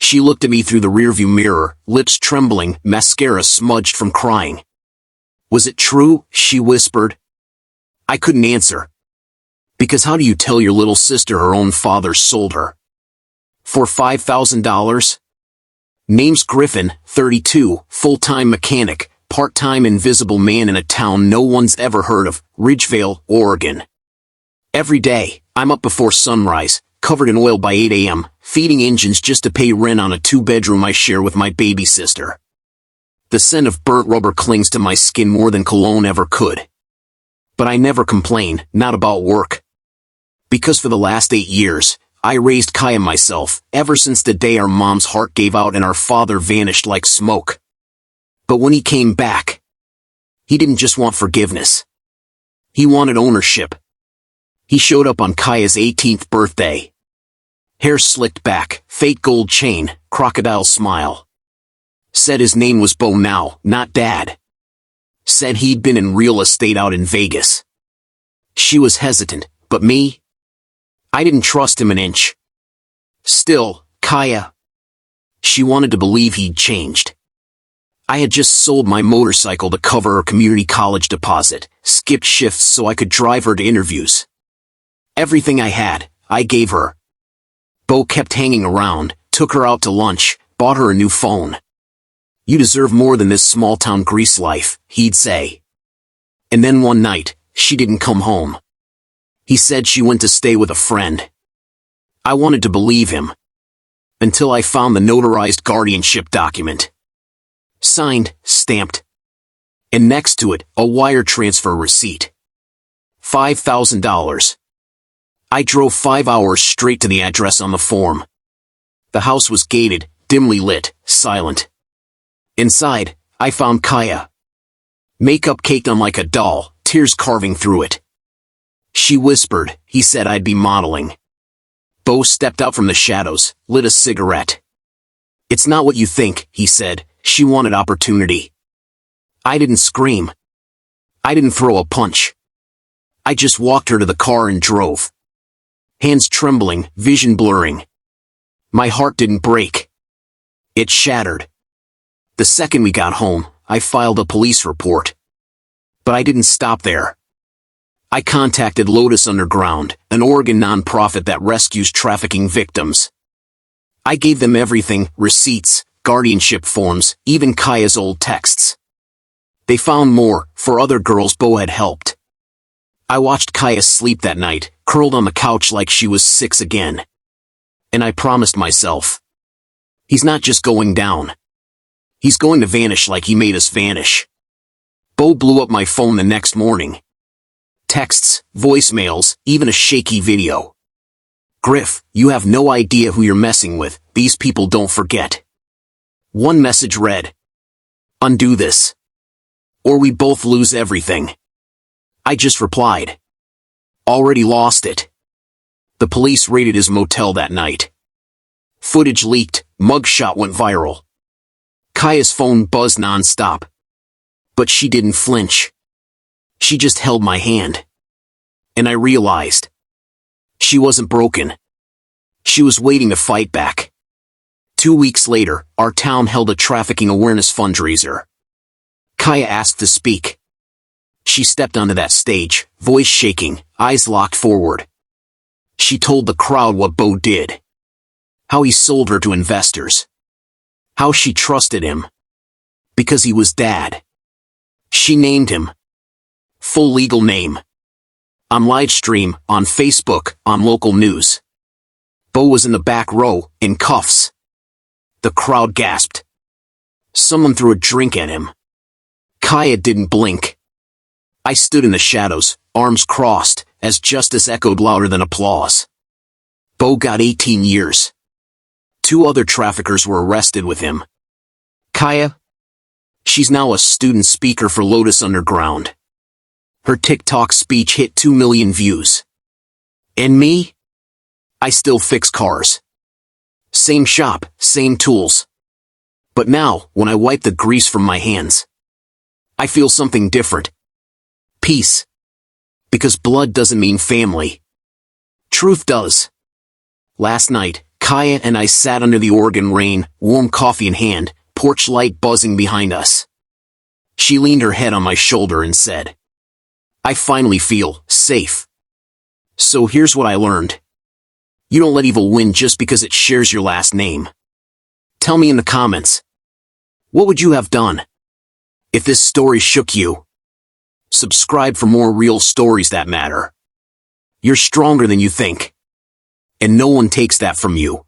She looked at me through the rearview mirror, lips trembling, mascara smudged from crying. Was it true? She whispered. I couldn't answer. Because how do you tell your little sister her own father sold her? For $5,000? Name's Griffin, 32, full-time mechanic, part-time invisible man in a town no one's ever heard of, Ridgevale, Oregon. Every day, I'm up before sunrise, covered in oil by 8 a.m., feeding engines just to pay rent on a 2-bedroom I share with my baby sister. The scent of burnt rubber clings to my skin more than cologne ever could. But I never complain, not about work. Because for the last 8 years, I raised Kaya myself, ever since the day our mom's heart gave out and our father vanished like smoke. But when he came back, he didn't just want forgiveness. He wanted ownership. He showed up on Kaya's 18th birthday. Hair slicked back, fake gold chain, crocodile smile. Said his name was Bo now, not Dad. Said he'd been in real estate out in Vegas. She was hesitant, but me? I didn't trust him an inch. Still, Kaya. She wanted to believe he'd changed. I had just sold my motorcycle to cover her community college deposit, skipped shifts so I could drive her to interviews. Everything I had, I gave her. Bo kept hanging around, took her out to lunch, bought her a new phone. You deserve more than this small-town Grease life, he'd say. And then one night, she didn't come home. He said she went to stay with a friend. I wanted to believe him. Until I found the notarized guardianship document. Signed, stamped. And next to it, a wire transfer receipt. $5,000. I drove 5 hours straight to the address on the form. The house was gated, dimly lit, silent. Inside, I found Kaya. Makeup caked on like a doll, tears carving through it. She whispered, he said I'd be modeling. Bo stepped out from the shadows, lit a cigarette. It's not what you think, he said, she wanted opportunity. I didn't scream. I didn't throw a punch. I just walked her to the car and drove. Hands trembling, vision blurring. My heart didn't break. It shattered. The second we got home, I filed a police report. But I didn't stop there. I contacted Lotus Underground, an Oregon nonprofit that rescues trafficking victims. I gave them everything, receipts, guardianship forms, even Kaya's old texts. They found more, for other girls Bo had helped. I watched Kaya sleep that night, curled on the couch like she was 6 again. And I promised myself. He's not just going down. He's going to vanish like he made us vanish. Bo blew up my phone the next morning. Texts, voicemails, even a shaky video. Griff, you have no idea who you're messing with, these people don't forget. One message read. Undo this. Or we both lose everything. I just replied. Already lost it. The police raided his motel that night. Footage leaked, mugshot went viral. Kaya's phone buzzed non-stop. But she didn't flinch. She just held my hand. And I realized. She wasn't broken. She was waiting to fight back. 2 weeks later, our town held a trafficking awareness fundraiser. Kaya asked to speak. She stepped onto that stage, voice shaking, eyes locked forward. She told the crowd what Bo did. How he sold her to investors. How she trusted him. Because he was Dad. She named him. Full legal name. On live stream, on Facebook, on local news. Bo was in the back row, in cuffs. The crowd gasped. Someone threw a drink at him. Kaya didn't blink. I stood in the shadows, arms crossed, as justice echoed louder than applause. Bo got 18 years. 2 other traffickers were arrested with him. Kaya? She's now a student speaker for Lotus Underground. Her TikTok speech hit 2 million views. And me? I still fix cars. Same shop, same tools. But now, when I wipe the grease from my hands, I feel something different. Peace. Because blood doesn't mean family. Truth does. Last night, Kaya and I sat under the Oregon rain, warm coffee in hand, porch light buzzing behind us. She leaned her head on my shoulder and said, "I finally feel safe. So here's what I learned. You don't let evil win just because it shares your last name. Tell me in the comments, what would you have done if this story shook you? Subscribe for more real stories that matter. You're stronger than you think, and no one takes that from you."